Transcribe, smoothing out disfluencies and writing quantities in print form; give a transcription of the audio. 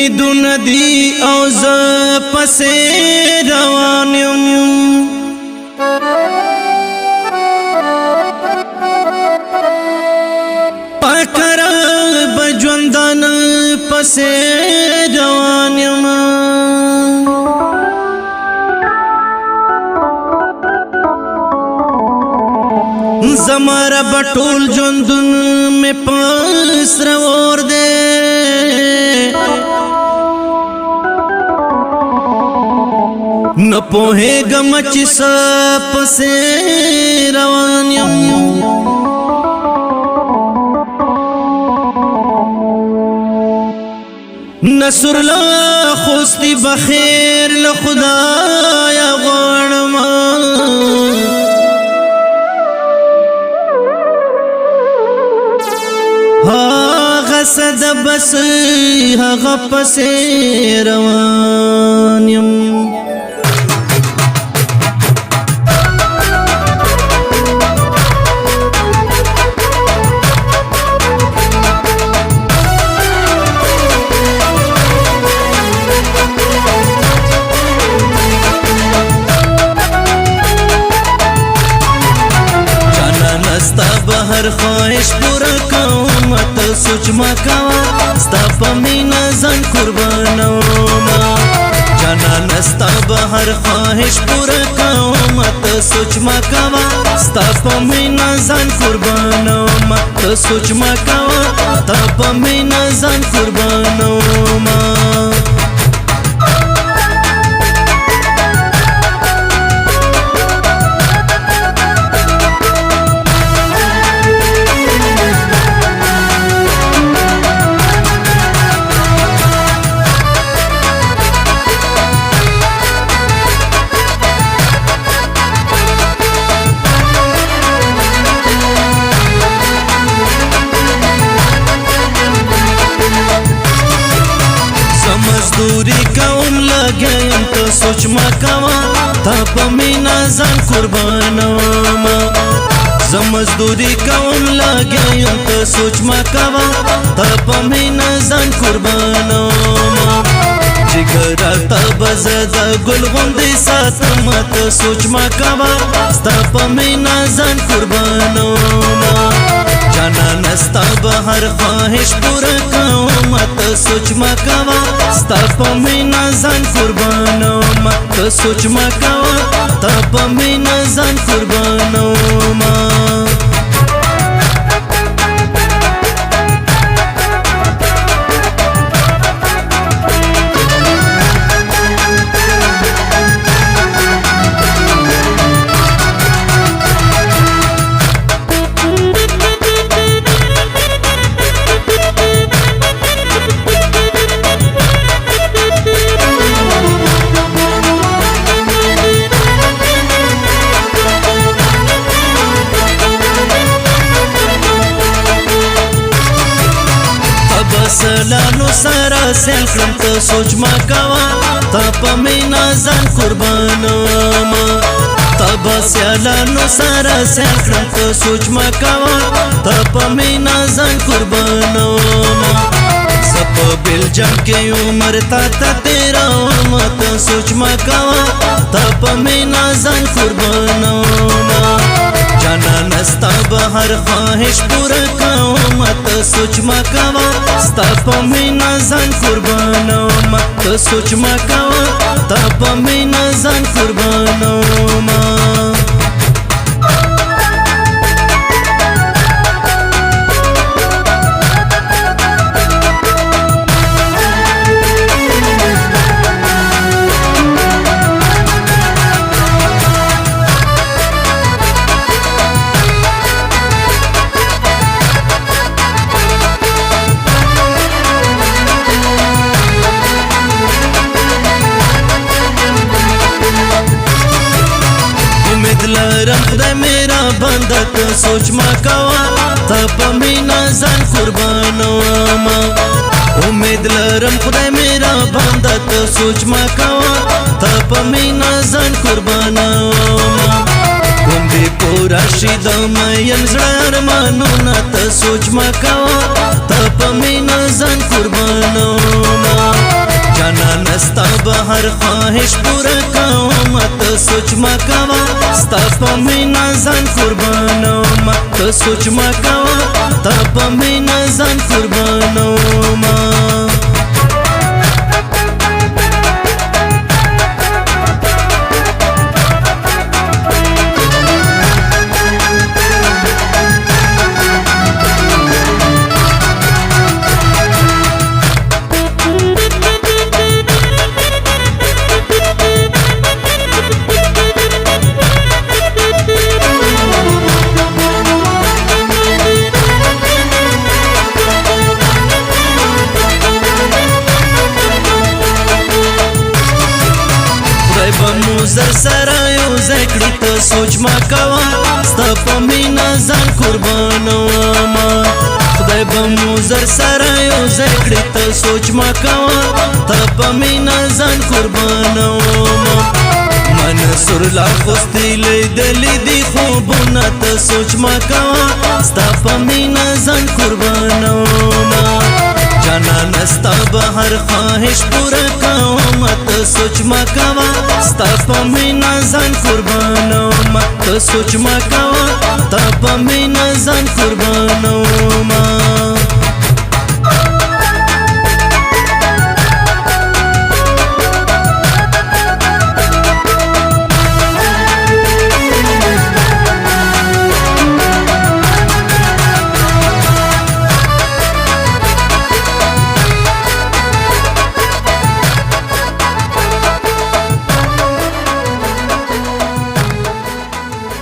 امیدونه دی او ز پسې روان یم پکر بجوندان پسې روان یم زمارا بټول ژوندون می پاس رور دے نہ پوهېږم چې څه پسې روان یم نصر الله خوستی بخیر له خدایا غواړم هغه صد بس هغه پسې روان یم هر خواهش پورا کوم ته سوچ ما کوا ستا په مینا ځان قربانوم جانان ستا به هر خواهش پورا کوم ته سوچ ما کوا ستا په مینا ځان قربانوم ته سوچ ما کوا تا په مینا ځان قربانوم مزدوری کوم لګیم ته سوچ ما کوا تا په مینا ځان قربانوم زه مزدوری کوم لګیم ته سوچ ما کوا تا په مینا ځان قربانوم جګر تا بزد ګل غوندې ساتم ته سوچ ما کوا ستا په مینا ځان قربانوم جانان ستا به هر خواهش پورا کوم ته سوچ ما کوا ستا په مینا ځان قربانوم ته سوچ ما کوا تا په مینا ځان قربانوم سلانو سره سیل کړم ته سوچ ما کوا تا په مینا ځان قربانوم تا به سلانو سره سیل کړم ته سوچ ما کوا تا په مینا ځان قربانوم زه په بلجم کې عمر تا ته تېروم ته سوچ ما کوا تا په مینا ځان قربانوم جانان ستا به هر خواهش پورا کوم ته سوچ ما کوا ستا په مینا ځان قربانوم ته سوچ ما کوا تا په مینا ځان قربانوم لرم خدای میرا بنده ته سوچ ما کوا تا په مینا ځان قربانوم امید لرم خدای میرا بنده ته سوچ ما کوا تا په مینا ځان قربانوم کوم دې پورا شي د مین زړه ارمانونه ته سوچ ما کوا تا په مینا ځان قربانوم نستا به هر خواهش پورا کوم ته سوچ ما کوه ستا په مینا ځان قربانوم ته سوچ ما کوه تا په مینا ځان قربانوم زر سره یو ذکری ته سوچ ما کوه ستا په مینا ځان قربانوم خدای به مو زر سره یو ذکری ته سوچ ما کوه تا په مینا ځان قربانوم منصور لا خوستی لیدلی دی خوبونه ته سوچ ما کوه ستا په مینا ځان قربانوم جانان ستا به هر خواهش پورا کوم ته سوچ ما کوه ستا په مینا ځان قربانوم ته سوچ ما کوه تا په مینا ځان قربانوم